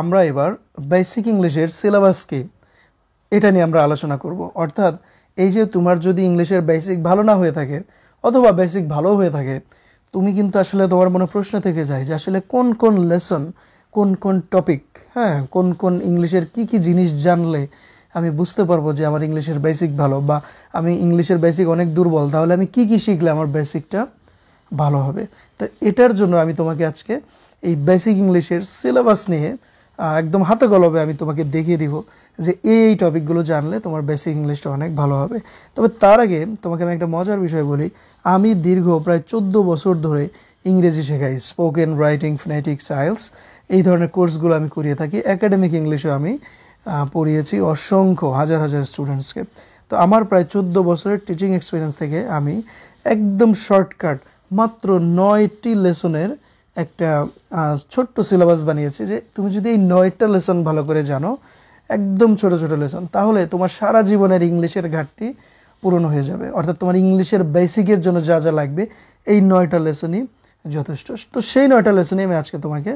আমরা এবার বেসিক ইংলিশের সিলেবাস কি এটা নিয়ে আমরা আলোচনা করব। অর্থাৎ এই যে তোমার যদি ইংলিশের বেসিক ভালো না হয়ে থাকে অথবা বেসিক ভালো হয়ে থাকে, তুমি কিন্তু আসলে তোমার মনে প্রশ্ন থেকে যায় যে আসলে কোন কোন লেসন, কোন কোন টপিক, কোন কোন ইংলিশের কি কি জিনিস জানলে আমি বুঝতে পারবো যে আমার ইংলিশের বেসিক ভালো, বা আমি ইংলিশের বেসিক অনেক দুর্বল, তাহলে আমি কি কি শিখলে আমার বেসিকটা ভালো হবে। তো এটার জন্য আমি তোমাকে আজকে এই বেসিক ইংলিশের সিলেবাস নিয়ে একদম হাতে কলমে আমি তোমাকে দেখিয়ে দিব যে এই টপিকগুলো জানলে তোমার বেসিক ইংলিশটা অনেক ভালো হবে। তবে তার আগে তোমাকে আমি একটা মজার বিষয় বলি, আমি দীর্ঘ প্রায় 14 বছর ধরে ইংরেজি শেখাই। স্পোকেন, রাইটিং, ফোনেটিক্স, আইএলটিএস এই ধরনের কোর্সগুলো আমি করিয়ে থাকি। একাডেমিক ইংলিশও আমি পড়িয়েছি অসংখ্য হাজার হাজার স্টুডেন্টসকে। তো আমার প্রায় 14 বছরের টিচিং এক্সপিরিয়েন্স থেকে আমি একদম শর্টকাট মাত্র 9টি লেসনের একটা ছোট্ট সিলেবাস বানিয়েছি, যে তুমি যদি এই 9টা লেসন ভালো করে জানো, একদম ছোট ছোট লেসন, তাহলে তোমার সারা জীবনের ইংলিশের ঘাটতি পূরণ হয়ে যাবে। অর্থাৎ তোমার ইংলিশের বেসিকের জন্য যা যা লাগবে এই 9টা লেসনই যথেষ্ট। তো সেই 9টা লেসনই আমি আজকে তোমাকে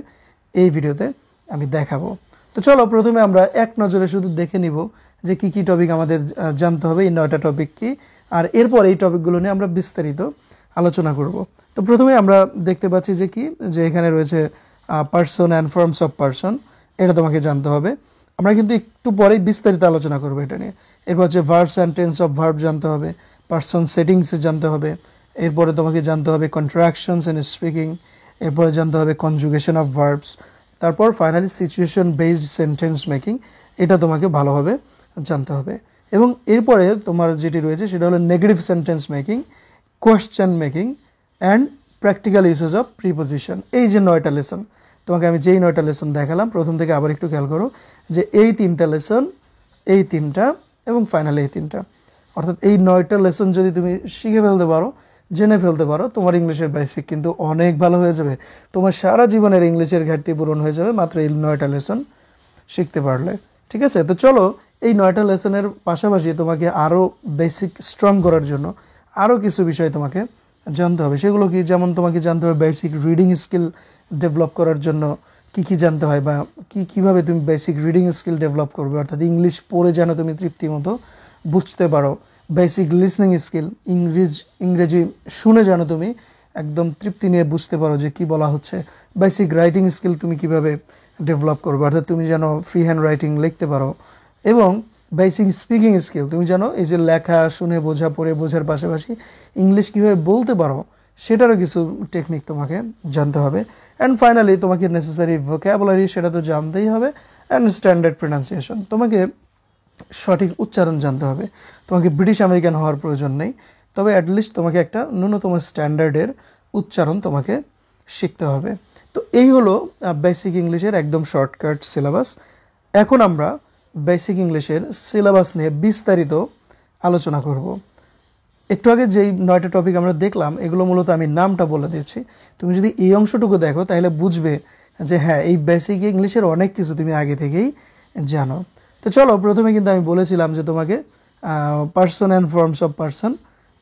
এই ভিডিওতে আমি দেখাবো। তো চলো প্রথমে আমরা এক নজরে শুধু দেখে নিব যে কি কি টপিক আমাদের জানতে হবে, এই 9টা টপিক কি, আর এরপর এই টপিকগুলো নিয়ে আমরা বিস্তারিত আলোচনা করব। তো প্রথমে আমরা দেখতে পাচ্ছি যে এখানে রয়েছে person and forms of person, এটা তোমাকে জানতে হবে। আমরা কিন্তু একটু পরেই বিস্তারিত আলোচনা করবো এটা নিয়ে। এরপর হচ্ছে verbs and tense of verb জানতে হবে, পার্সন সেটিংস জানতে হবে, এরপরে তোমাকে জানতে হবে কন্ট্রাকশনস ইন স্পিকিং, এরপরে জানতে হবে কনজুগেশন অফ ভার্বস, তারপর finally situation based sentence making, এটা তোমাকে ভালোভাবে জানতে হবে। এবং এরপরে তোমার যেটি রয়েছে সেটা হলো negative sentence making, question making and practical usage of preposition. এই যে 9টা লেসন তোমাকে আমি যেই 9টা লেসন দেখালাম, প্রথম থেকে আবার একটু খেয়াল করো যে এই 3টা লেসন, এই 3টা এবং ফাইনালি এই 3টা, অর্থাৎ এই 9টা লেসন যদি তুমি শিখে ফেলতে পারো, জেনে ফেলতে পারো, তোমার ইংলিশের বেসিক কিন্তু অনেক ভালো হয়ে যাবে। তোমার সারা জীবনের ইংলিশের ঘাটতি পূরণ হয়ে যাবে মাত্র এই 9টা লেসন শিখতে পারলে। ঠিক আছে, তো চলো এই 9টা লেসনের পাশাপাশি তোমাকে আরও বেসিক স্ট্রং করার জন্য আরও কিছু বিষয় তোমাকে জানতে হবে। সেগুলো কি, যেমন তোমাকে জানতে হবে বেসিক রিডিং স্কিল ডেভেলপ করার জন্য কি কি জানতে হয়, বা কীভাবে তুমি বেসিক রিডিং স্কিল ডেভেলপ করবে, অর্থাৎ ইংলিশ পড়ে যেন তুমি তৃপ্তি মতো বুঝতে পারো। বেসিক লিসনিং স্কিল, ইংরেজি শুনে যেন তুমি একদম তৃপ্তি নিয়ে বুঝতে পারো যে কি বলা হচ্ছে। বেসিক রাইটিং স্কিল তুমি কিভাবে ডেভেলপ করবে, অর্থাৎ তুমি যেন ফ্রি হ্যান্ড রাইটিং লিখতে পারো। এবং বেসিক স্পিকিং স্কিল, তুমি জানো এই যে লেখা, শুনে বোঝা, পড়ে বোঝার পাশাপাশি ইংলিশ কীভাবে বলতে পারো সেটারও কিছু টেকনিক তোমাকে জানতে হবে। অ্যান্ড ফাইনালি তোমাকে নেসেসারি ভোক্যাবুলারি, সেটা তো জানতেই হবে। অ্যান্ড স্ট্যান্ডার্ড প্রোনাউন্সিয়েশন, তোমাকে সঠিক উচ্চারণ জানতে হবে। তোমাকে ব্রিটিশ আমেরিকান হওয়ার প্রয়োজন নেই, তবে অ্যাটলিস্ট তোমাকে একটা ন্যূনতম স্ট্যান্ডার্ডের উচ্চারণ তোমাকে শিখতে হবে। তো এই হলো বেসিক ইংলিশের একদম শর্টকাট সিলেবাস। এখন আমরা বেসিক ইংলিশের সিলেবাস নিয়ে বিস্তারিত আলোচনা করব। একটু আগে যেই 9টা টপিক আমরা দেখলাম, এগুলো মূলত আমি নামটা বলে দিয়েছি। তুমি যদি এই অংশটুকু দেখো তাহলে বুঝবে যে হ্যাঁ, এই বেসিক ইংলিশের অনেক কিছু তুমি আগে থেকেই জানো। তো চলো প্রথমে কিন্তু আমি বলেছিলাম যে তোমাকে person and forms of person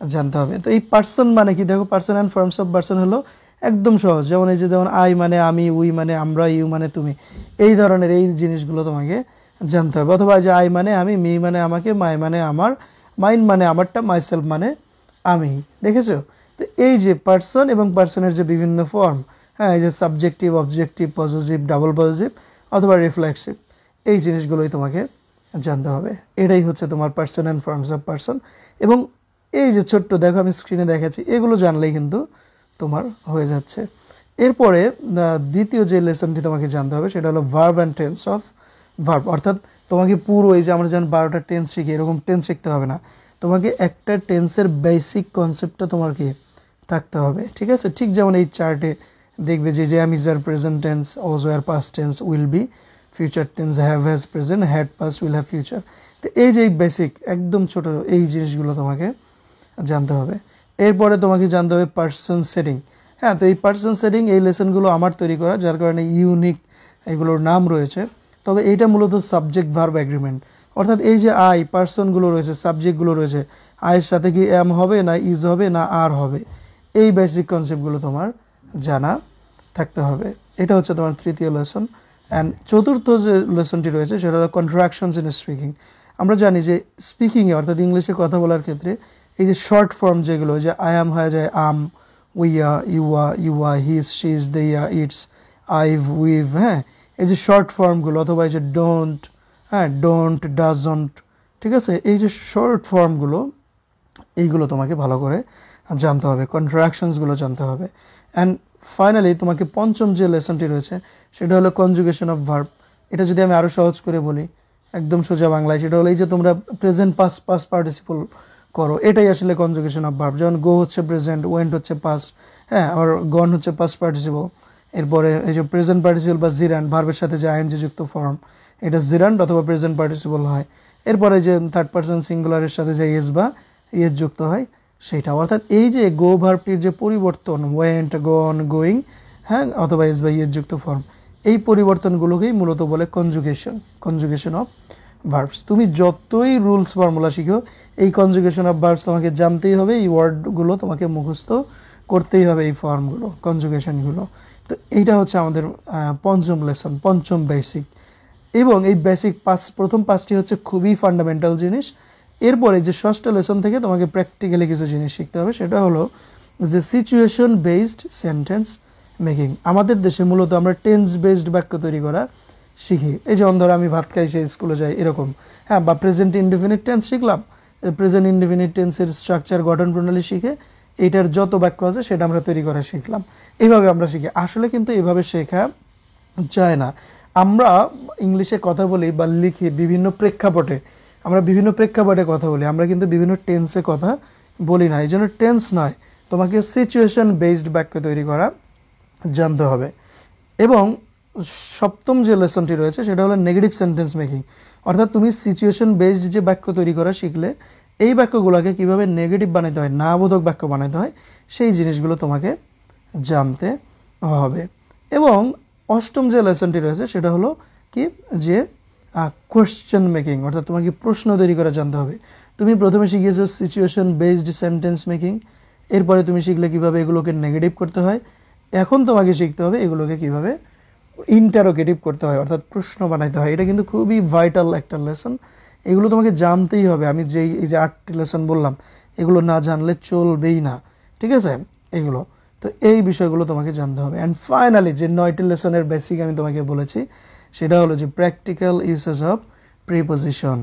জানতে হবে। তো এই পার্সন মানে কি, দেখো person and forms of person হলো একদম সহজ। যেমন এই যে যেমন আই মানে আমি, উই মানে আমরা, ইউ মানে তুমি, এই ধরনের এই জিনিসগুলো তোমাকে জানতে হবে। অথবা যে আই মানে আমি, মি মানে আমাকে, মাই মানে আমার, মাইন মানে আমারটা, মাইসেলফ মানে আমি। দেখেছো? তো এই যে পার্সন এবং পার্সনের যে বিভিন্ন ফর্ম, এই যে subjective, objective, positive, double positive অথবা রিফ্লেক্সিভ, এই জিনিসগুলোই তোমাকে জানতে হবে। এটাই হচ্ছে তোমার person and forms of person. এবং এই যে ছোট্ট দেখো আমি স্ক্রিনে দেখাচ্ছি, এগুলো জানলেই কিন্তু তোমার হয়ে যাচ্ছে। এরপরে দ্বিতীয় যে লেসনটি তোমাকে জানতে হবে সেটা হলো verb and tense of verb. অর্থাৎ তোমাকে পুরো এই যে আমরা যেমন 12টা টেন্স শিখি, এরকম টেন্স শিখতে হবে না, তোমাকে একটা টেন্সের বেসিক কনসেপ্টটা তোমার কি থাকতে হবে। ঠিক আছে, ঠিক যেমন এই চার্টে দেখবে যে am is আর প্রেজেন্ট টেন্স, was আর past tense, will be future tense, have has present, had past, will have future. তো এই যে বেসিক একদম ছোট এই জিনিসগুলো তোমাকে জানতে হবে। এরপরে তোমাকে জানতে হবে পার্সন সেটিং। হ্যাঁ, তো এই পার্সন সেটিং এই লেসনগুলো আমার তৈরি করা, যার কারণে ইউনিক এগুলোর নাম রয়েছে। তবে এইটা মূলত সাবজেক্ট ভার্ব এগ্রিমেন্ট, অর্থাৎ এই যে আই পার্সনগুলো রয়েছে, সাবজেক্টগুলো রয়েছে, আয়ের সাথে কি এম হবে না ইজ হবে না আর হবে, এই বেসিক কনসেপ্টগুলো তোমার জানা থাকতে হবে। এটা হচ্ছে তোমার তৃতীয় লেসন। অ্যান্ড চতুর্থ যে লেসনটি রয়েছে সেটা হলো কন্ট্রাকশনস ইন স্পিকিং। আমরা জানি যে স্পিকিংয়ে অর্থাৎ ইংলিশে কথা বলার ক্ষেত্রে এই যে শর্ট ফর্ম যেগুলো, যে আই অ্যাম হয়ে যায় আম, উইয়া, ইউয়া, হিস, শিজ, দেয়া, ইটস, আইভ, উইভ, হ্যাঁ, এই যে শর্ট ফর্মগুলো, অথবা এই যে ডোন্ট, হ্যাঁ, ডোন্ট, ডাজন্ট, ঠিক আছে, এই যে শর্ট ফর্মগুলো এইগুলো তোমাকে ভালো করে জানতে হবে, কন্ট্রাকশনসগুলো জানতে হবে। অ্যান্ড ফাইনালি তোমাকে পঞ্চম যে লেসনটি রয়েছে সেটা হলো কনজুগেশন অফ ভার্ব। এটা যদি আমি আরও সহজ করে বলি একদম সোজা বাংলায়, সেটা হলো এই যে তোমরা প্রেজেন্ট পাস্ট পার্টিসিপল করো, এটাই আসলে কনজুগেশন অফ ভার্ব। যেমন গো হচ্ছে প্রেজেন্ট, ওয়েন্ট হচ্ছে পাস্ট, হ্যাঁ, আর গন হচ্ছে পাস্ট পার্টিসিপল। এরপরে এই যে প্রেজেন্ট পার্টিসিপল বা জিরান্ড, ভার্বের সাথে যে আইএনজি যুক্ত ফর্ম, এটা জিরান্ড অথবা প্রেজেন্ট পার্টিসিপল হয়। এরপরে যে থার্ড পারসন সিঙ্গুলারের সাথে যে এস বা ইয়েস যুক্ত হয় সেইটা। অর্থাৎ এই যে গো ভার্বটির যে পরিবর্তন, ওয়েন্ট, গন, গোয়িং, হ্যাঁ, অথবা এস বা ইয়েস যুক্ত ফর্ম, এই পরিবর্তনগুলোকেই মূলত বলে কনজুগেশন অফ ভার্বস। তুমি যতই রুলস ফর্মুলা শিখো, এই কনজুগেশন অফ ভার্বস তোমাকে জানতেই হবে, এই ওয়ার্ডগুলো তোমাকে মুখস্থ করতেই হবে, এই ফর্মগুলো, কনজুগেশনগুলো। তো এইটা হচ্ছে আমাদের পঞ্চম লেসন, পঞ্চম বেসিক। এবং এই বেসিক প্রথম পাঁচটি হচ্ছে খুবই ফান্ডামেন্টাল জিনিস। এরপরে যে ষষ্ঠ লেসন থেকে তোমাকে প্র্যাকটিক্যালি কিছু জিনিস শিখতে হবে, সেটা হলো যে সিচুয়েশন বেসড সেন্টেন্স মেকিং। আমাদের দেশে মূলত আমরা টেন্স বেসড বাক্য তৈরি করা শিখি। এই যেমন ধরো আমি ভাত খাই, সেই স্কুলে যাই, এরকম, হ্যাঁ, বা প্রেজেন্ট ইনডিফিনিট টেন্স শিখলাম, প্রেজেন্ট ইনডিফিনিট টেন্সের স্ট্রাকচার, গঠন প্রণালী শিখে এইটার যত বাক্য আছে সেটা আমরা তৈরি করা শিখলাম। এইভাবে আমরা শিখি। আসলে কিন্তু এভাবে শেখা যায় না। আমরা ইংলিশে কথা বলি বা লিখি বিভিন্ন প্রেক্ষাপটে, আমরা বিভিন্ন প্রেক্ষাপটে কথা বলি, আমরা কিন্তু বিভিন্ন টেন্সে কথা বলি না। এই জন্য টেন্স নয়, তোমাকে সিচুয়েশন বেসড বাক্য তৈরি করা জানতে হবে। এবং সপ্তম যে লেসনটি রয়েছে সেটা হলো নেগেটিভ সেন্টেন্স মেকিং। অর্থাৎ তুমি সিচুয়েশন বেসড যে বাক্য তৈরি করা শিখলে এই বাক্যগুলোকে কীভাবে নেগেটিভ বানাতে হয়, না বোধক বাক্য বানাতে হয়, সেই জিনিসগুলো তোমাকে জানতে হবে। এবং অষ্টম যে লেসনটি রয়েছে সেটা হলো কি, যে কোয়েশ্চেন মেকিং, অর্থাৎ তোমাকে প্রশ্ন তৈরি করা জানতে হবে। তুমি প্রথমে শিখিয়েছো সিচুয়েশন বেসড সেন্টেন্স মেকিং, এরপরে তুমি শিখলে কীভাবে এগুলোকে নেগেটিভ করতে হয়। এখন তোমাকে শিখতে হবে এগুলোকে কীভাবে ইন্টারোগেটিভ করতে হয়, অর্থাৎ প্রশ্ন বানাইতে হয়। এটা কিন্তু খুবই ভাইটাল একটা লেসন, এগুলো তোমাকে জানতেই হবে। আমি এই যে 8টি লেসন বললাম, এগুলো না জানলে চলবেই না, ঠিক আছে, এগুলো। তো এই বিষয়গুলো তোমাকে জানতে হবে। অ্যান্ড ফাইনালি যে 9টি লেসনের বেসিক আমি তোমাকে বলেছি সেটা হলো যে practical usage of preposition.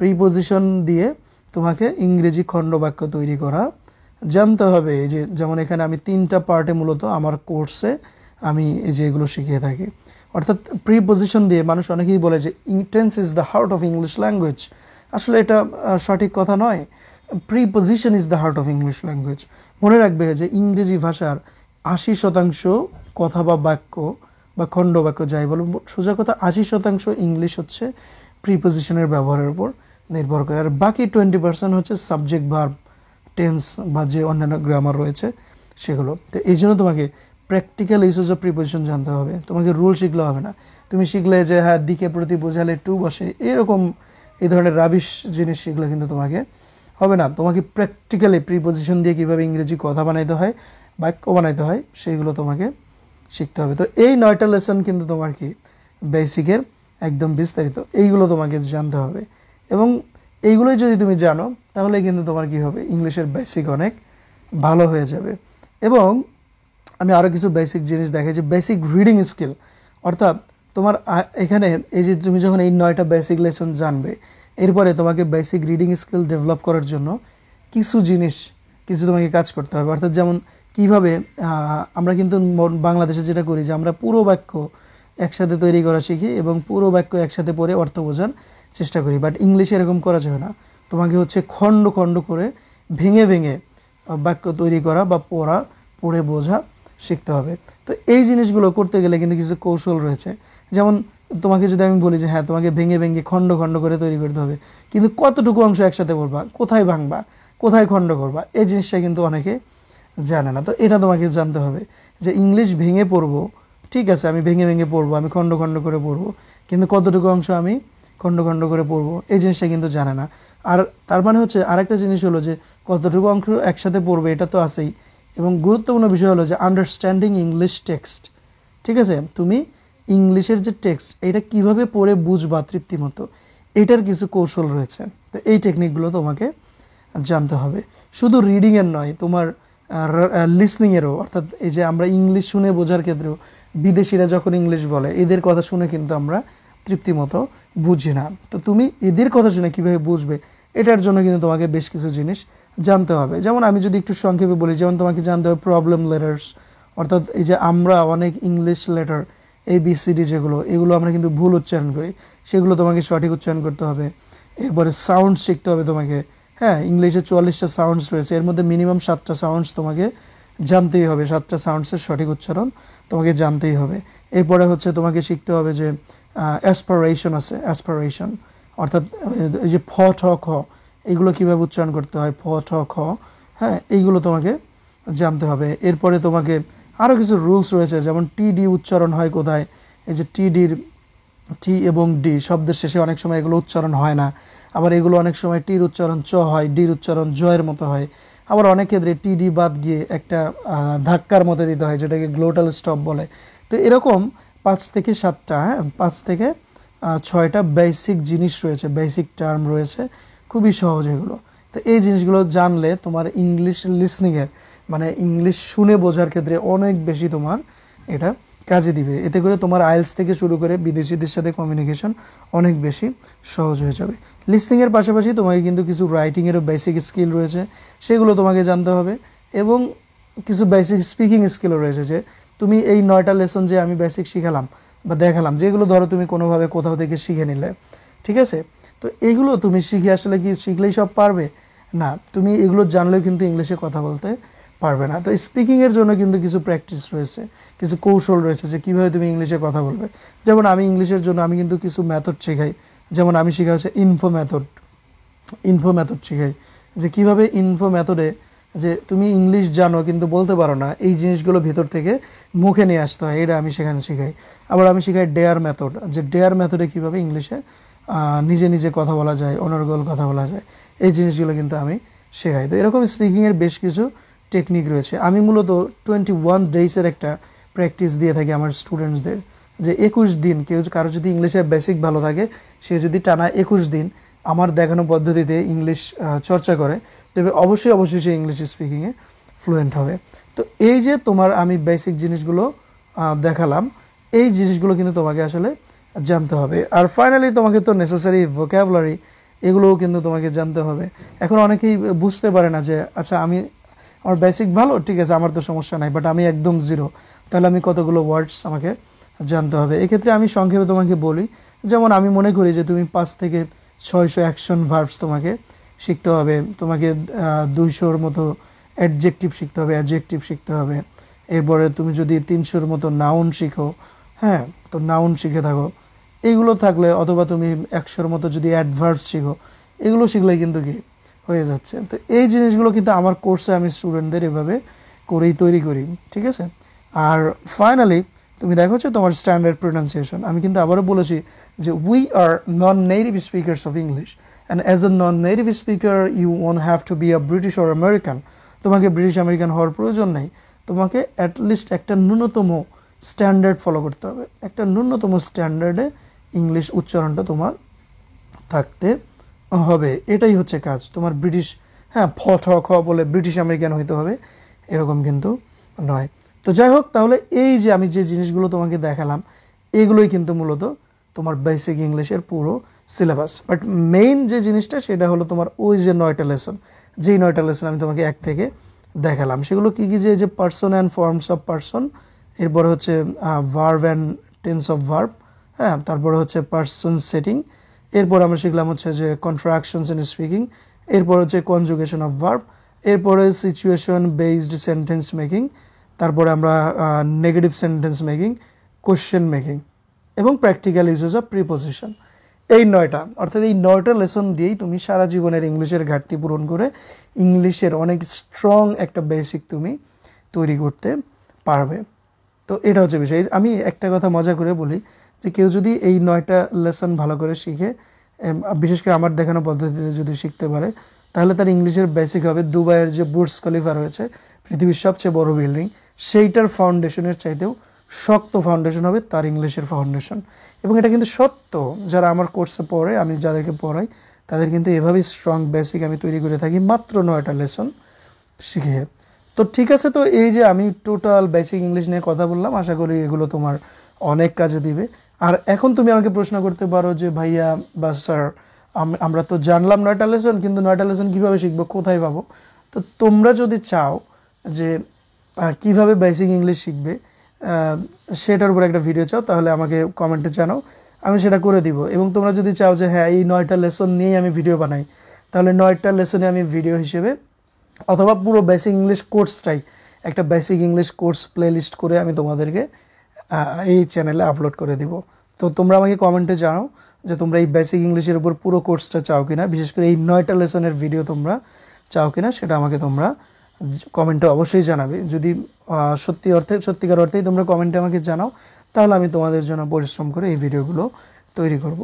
Preposition দিয়ে তোমাকে ইংরেজি খণ্ডবাক্য তৈরি করা জানতে হবে। এই যে যেমন এখানে আমি 3টা পার্টে মূলত আমার কোর্সে আমি এই যে এগুলো শিখিয়ে থাকি। অর্থাৎ প্রিপোজিশন দিয়ে মানুষ অনেকেই বলে যে tense is the heart of English language. আসলে এটা সঠিক কথা নয়। Preposition is the heart of English language. মনে রাখবে যে ইংরেজি ভাষার 80% কথা বা বাক্য বা খণ্ড বাক্য যাই বলো, সোজা কথা 80% ইংলিশ হচ্ছে প্রিপোজিশনের ব্যবহারের উপর নির্ভর করে, আর বাকি 20% হচ্ছে সাবজেক্ট, ভার্ব, টেন্স বা যে অন্যান্য গ্রামার রয়েছে সেগুলো। তো এই জন্য তোমাকে প্র্যাকটিক্যাল ইউসেজ অফ প্রিপোজিশন জানতে হবে। তোমাকে রুল শিখলে হবে না। তুমি শিখলে যে হ্যাঁ দিকে প্রতি বোঝালে টু বসে, এরকম এই ধরনের রাবিশ জিনিস শিখলে কিন্তু তোমাকে হবে না। তোমাকে প্র্যাকটিক্যালি প্রিপোজিশন দিয়ে কীভাবে ইংরেজি কথা বানাইতে হয়, বাক্য বানাইতে হয়, সেইগুলো তোমাকে শিখতে হবে। তো এই 9টা লেসন কিন্তু তোমার কি বেসিকের একদম বিস্তারিত, এইগুলো তোমাকে জানতে হবে। এবং এইগুলোই যদি তুমি জানো তাহলে কিন্তু তোমার কি হবে, ইংলিশের বেসিক অনেক ভালো হয়ে যাবে। এবং আমি আরও কিছু বেসিক জিনিস দেখাই, যে বেসিক রিডিং স্কিল। অর্থাৎ তোমার এখানে এই যে তুমি যখন এই 9টা বেসিক লেসন জানবে, এরপরে তোমাকে বেসিক রিডিং স্কিল ডেভেলপ করার জন্য কিছু তোমাকে কাজ করতে হবে। অর্থাৎ যেমন কীভাবে আমরা কিন্তু বাংলাদেশে যেটা করি যে আমরা পুরো বাক্য একসাথে তৈরি করা শিখি এবং পুরো বাক্য একসাথে পড়ে অর্থ বোঝার চেষ্টা করি। বাট ইংলিশে এরকম করা যাবে না। তোমাকে হচ্ছে খণ্ড খণ্ড করে ভেঙে ভেঙে বাক্য তৈরি করা বা পড়ে বোঝা শিখতে হবে। তো এই জিনিসগুলো করতে গেলে কিন্তু কিছু কৌশল রয়েছে। যেমন তোমাকে যদি আমি বলি যে হ্যাঁ তোমাকে ভেঙে ভেঙে খণ্ড খণ্ড করে তৈরি করতে হবে, কিন্তু কতটুকু অংশ একসাথে পড়বা, কোথায় ভাঙবা, কোথায় খণ্ড করবা, এই জিনিসটা কিন্তু অনেকে জানে না। তো এটা তোমাকে জানতে হবে যে ইংলিশ ভেঙে পড়বো, ঠিক আছে, আমি ভেঙে ভেঙে পড়বো, আমি খণ্ড খণ্ড করে পড়বো, কিন্তু কতটুকু অংশ আমি খণ্ড খণ্ড করে পড়বো, এই জিনিসটা কিন্তু জানে না। আর তার মানে হচ্ছে আরেকটা জিনিস হলো যে কতটুকু অংশ একসাথে পড়বে, এটা তো আছেই। এবং গুরুত্বপূর্ণ বিষয় হলো যে আন্ডারস্ট্যান্ডিং ইংলিশ টেক্সট। ঠিক আছে, তুমি ইংলিশের যে টেক্সট এটা কিভাবে পড়ে বুঝবা তৃপ্তিমতো, এটার কিছু কৌশল রয়েছে। তো এই টেকনিকগুলো তোমাকে জানতে হবে। শুধু রিডিংয়ের নয়, তোমার লিসনিংয়েরও, অর্থাৎ এই যে আমরা ইংলিশ শুনে বোঝার ক্ষেত্রেও বিদেশিরা যখন ইংলিশ বলে এদের কথা শুনে কিন্তু আমরা তৃপ্তিমতো বুঝি না। তো তুমি এদের কথা শুনে কীভাবে বুঝবে, এটার জন্য কিন্তু তোমাকে বেশ কিছু জিনিস জানতে হবে। যেমন আমি যদি একটু সংক্ষেপে বলি, যেমন তোমাকে জানতে হবে প্রবলেম লেটার্স, অর্থাৎ এই যে আমরা অনেক ইংলিশ লেটার ABCD যেগুলো, এগুলো আমরা কিন্তু ভুল উচ্চারণ করি, সেগুলো তোমাকে সঠিক উচ্চারণ করতে হবে। এরপরে সাউন্ড শিখতে হবে তোমাকে। হ্যাঁ, ইংলিশে 44টা সাউন্ডস রয়েছে, এর মধ্যে মিনিমাম 7টা সাউন্ডস তোমাকে জানতেই হবে, 7টা সাউন্ডসের সঠিক উচ্চারণ তোমাকে জানতেই হবে। এরপরে হচ্ছে তোমাকে শিখতে হবে যে অ্যাসপারেশন আছে, অ্যাসপারেশন অর্থাৎ এই যে ফ ঠ খ, এগুলো কীভাবে উচ্চারণ করতে হয়, ফ ঠ খ, হ্যাঁ এইগুলো তোমাকে জানতে হবে। এরপরে তোমাকে আরও কিছু রুলস রয়েছে, যেমন TD উচ্চারণ হয় কোথায়, এই যে টি এবং ডি শব্দের শেষে অনেক সময় এগুলো উচ্চারণ হয় না, আবার এগুলো অনেক সময় টির উচ্চারণ চ হয়, ডির উচ্চারণ জয়ের মতো হয়, আবার অনেক ক্ষেত্রে TD বাদ গিয়ে একটা ধাক্কার মতো দিতে হয়, যেটাকে গ্লোটাল স্টপ বলে। তো এরকম 5 থেকে 7টা, হ্যাঁ 5 থেকে 6টা বেসিক জিনিস রয়েছে, বেসিক টার্ম রয়েছে, খুবই সহজ এগুলো। তো এই জিনিসগুলো জানলে তোমার ইংলিশ লিসনিংয়ের মানে ইংলিশ শুনে বোঝার ক্ষেত্রে অনেক বেশি তোমার এটা কাজে দিবে। এতে করে তোমার আইএলস থেকে শুরু করে বিদেশিদের সাথে কমিউনিকেশন অনেক বেশি সহজ হয়ে যাবে। লিসনিংয়ের পাশাপাশি তোমাকে কিন্তু কিছু রাইটিংয়েরও বেসিক স্কিল রয়েছে, সেগুলো তোমাকে জানতে হবে, এবং কিছু বেসিক স্পিকিং স্কিলও রয়েছে। যে তুমি এই 9টা লেসন যে আমি বেসিক শিখালাম বা দেখালাম, যেগুলো ধরো তুমি কোনোভাবে কোথাও থেকে শিখে নিলে, ঠিক আছে, তো এইগুলো তুমি শিখে আসলে কি শিখলেই সব পারবে না, তুমি এগুলো জানলেও কিন্তু ইংলিশে কথা বলতে পারবে না। তো স্পিকিংয়ের জন্য কিন্তু কিছু প্র্যাকটিস রয়েছে, কিছু কৌশল রয়েছে যে কীভাবে তুমি ইংলিশে কথা বলবে। যেমন আমি ইংলিশের জন্য আমি কিন্তু কিছু মেথড শেখাই, যেমন আমি শেখা হচ্ছে ইনফো মেথড শেখাই, যে কীভাবে ইনফো মেথডে যে তুমি ইংলিশ জানো কিন্তু বলতে পারো না, এই জিনিসগুলো ভেতর থেকে মুখে নিয়ে আসতে হয়, এটা আমি সেখানে শেখাই। আবার আমি শেখাই ডেয়ার মেথড, যে ডেয়ার মেথডে কীভাবে ইংলিশে নিজে নিজে কথা বলা যায়, অনর্গল কথা বলা যায়, এই জিনিসগুলো কিন্তু আমি শেখাই। তো এরকম স্পিকিংয়ের বেশ কিছু টেকনিক রয়েছে। আমি মূলত 21 ডেজের একটা প্র্যাকটিস দিয়ে থাকি আমার স্টুডেন্টসদের, যে 21 দিন কারো যদি ইংলিশের বেসিক ভালো থাকে, সে যদি টানা 21 দিন আমার দেখানো পদ্ধতিতে ইংলিশ চর্চা করে, তবে অবশ্যই সে ইংলিশ স্পিকিংয়ে ফ্লুয়েন্ট হবে। তো এই যে তোমার আমি বেসিক জিনিসগুলো দেখালাম, এই জিনিসগুলো কিন্তু তোমাকে আসলে জানতে হবে। আর ফাইনালি তোমাকে তো নেসেসারি ভোক্যাবুলারি, এগুলোও কিন্তু তোমাকে জানতে হবে। এখন অনেকেই বুঝতে পারে না যে আচ্ছা আমার বেসিক ভালো, ঠিক আছে, আমার তো সমস্যা নাই, বাট আমি একদম জিরো, তাহলে আমি কতগুলো ওয়ার্ডস আমাকে জানতে হবে। এক্ষেত্রে আমি সংক্ষেপে তোমাকে বলি, যেমন আমি মনে করি যে তুমি 5 থেকে 600 অ্যাকশন ভার্বস তোমাকে শিখতে হবে, তোমাকে 200-র মতো অ্যাডজেক্টিভ শিখতে হবে। এরপরে তুমি যদি 300-র মতো নাউন শিখো, হ্যাঁ, তো নাউন শিখে থাকো, এইগুলো থাকলে, অথবা তুমি 100-র মতো যদি অ্যাডভার্বস শিখো, এগুলো শিখলে কিন্তু কি হয়ে যাচ্ছে। তো এই জিনিসগুলো কিন্তু আমার কোর্সে আমি স্টুডেন্টদের এভাবে করেই তৈরি করি, ঠিক আছে। আর ফাইনালি তুমি দেখো হচ্ছে তোমার স্ট্যান্ডার্ড প্রোনাউন্সিয়েশন। আমি কিন্তু আবারও বলেছি যে we are non native speakers of English, and as a non native speaker you won't have to be a British or American. তোমাকে ব্রিটিশ আমেরিকান হওয়ার প্রয়োজন নেই, তোমাকে অ্যাটলিস্ট একটা ন্যূনতম স্ট্যান্ডার্ড ফলো করতে হবে, একটা ন্যূনতম স্ট্যান্ডার্ডে ইংলিশ উচ্চারণটা তোমার থাকতে হবে। এটাই হচ্ছে কাজ তোমার। ব্রিটিশ, হ্যাঁ, ফ ঠ খ বলে ব্রিটিশ আমেরিকান হইতে হবে এরকম কিন্তু নয়। তো যাই হোক, তাহলে এই যে আমি যে জিনিসগুলো তোমাকে দেখালাম, এগুলোই কিন্তু মূলত তোমার বেসিক ইংলিশের পুরো সিলেবাস। বাট মেইন যে জিনিসটা সেটা হলো তোমার ওই যে 9টা লেসন, যেই 9টা লেসন আমি তোমাকে 1 থেকে দেখালাম, সেগুলো কী কী, যে person and forms of person, এরপরে হচ্ছে verb and tense of verb, হ্যাঁ, তারপরে হচ্ছে পার্সন সেটিং, এরপর আমরা শিখলাম হচ্ছে যে কন্ট্রাকশনস ইন স্পিকিং, এরপর হচ্ছে কনজুগেশন অফ ভার্ব, এরপরে সিচুয়েশন বেসড সেন্টেন্স মেকিং, তারপরে আমরা negative sentence making, question making, এবং প্র্যাকটিক্যাল ইউজেস অফ প্রিপোজিশন। এই 9টা, অর্থাৎ এই 9টা লেসন দিয়েই তুমি সারা জীবনের ইংলিশের ঘাটতি পূরণ করে ইংলিশের অনেক স্ট্রং একটা বেসিক তুমি তৈরি করতে পারবে। তো এটা হচ্ছে বিষয়। আমি একটা কথা মজা করে বলি যে কেউ যদি এই 9টা লেসন ভালো করে শিখে, বিশেষ করে আমার দেখানো পদ্ধতিতে যদি শিখতে পারে, তাহলে তার ইংলিশের বেসিক হবে দুবাইয়ের যে বুর্জ খলিফা রয়েছে, পৃথিবীর সবচেয়ে বড় বিল্ডিং, সেইটার ফাউন্ডেশনের চাইতেও শক্ত ফাউন্ডেশন হবে তার ইংলিশের ফাউন্ডেশন। এবং এটা কিন্তু সত্য, যারা আমার কোর্সে পড়ে, আমি যাদেরকে পড়াই তাদের কিন্তু এভাবেই স্ট্রং বেসিক আমি তৈরি করে থাকি মাত্র 9টা লেসন শিখে। তো ঠিক আছে, তো এই যে আমি টোটাল বেসিক ইংলিশ নিয়ে কথা বললাম, আশা করি এগুলো তোমার অনেক কাজে দিবে। আর এখন তুমি আমাকে প্রশ্ন করতে পারো যে ভাইয়া বা স্যার, আমরা তো জানলাম 9টা লেসন, কিন্তু 9টা লেসন কীভাবে শিখবো, কোথায় পাবো? তো তোমরা যদি চাও যে কিভাবে বেসিক ইংলিশ শিখবে সেটার উপর একটা ভিডিও চাও, তাহলে আমাকে কমেন্টে জানাও, আমি সেটা করে দিব। এবং তোমরা যদি চাও যে হ্যাঁ এই 9টা লেসন নিয়েই আমি ভিডিও বানাই, তাহলে 9টা লেসনে আমি ভিডিও হিসেবে অথবা পুরো বেসিক ইংলিশ কোর্সটাই একটা বেসিক ইংলিশ কোর্স প্লেলিস্ট করে আমি তোমাদেরকে এই চ্যানেলে আপলোড করে দিব। তো তোমরা আমাকে কমেন্টে জানাও যে তোমরা এই বেসিক ইংলিশের উপর পুরো কোর্সটা চাও কিনা, বিশেষ করে এই 9টা লেসনের ভিডিও তোমরা চাও কিনা, সেটা আমাকে তোমরা কমেন্টে অবশ্যই জানাবে। যদি সত্যিকার অর্থেই তোমরা কমেন্টে আমাকে জানাও, তাহলে আমি তোমাদের জন্য পরিশ্রম করে এই ভিডিওগুলো তৈরি করব।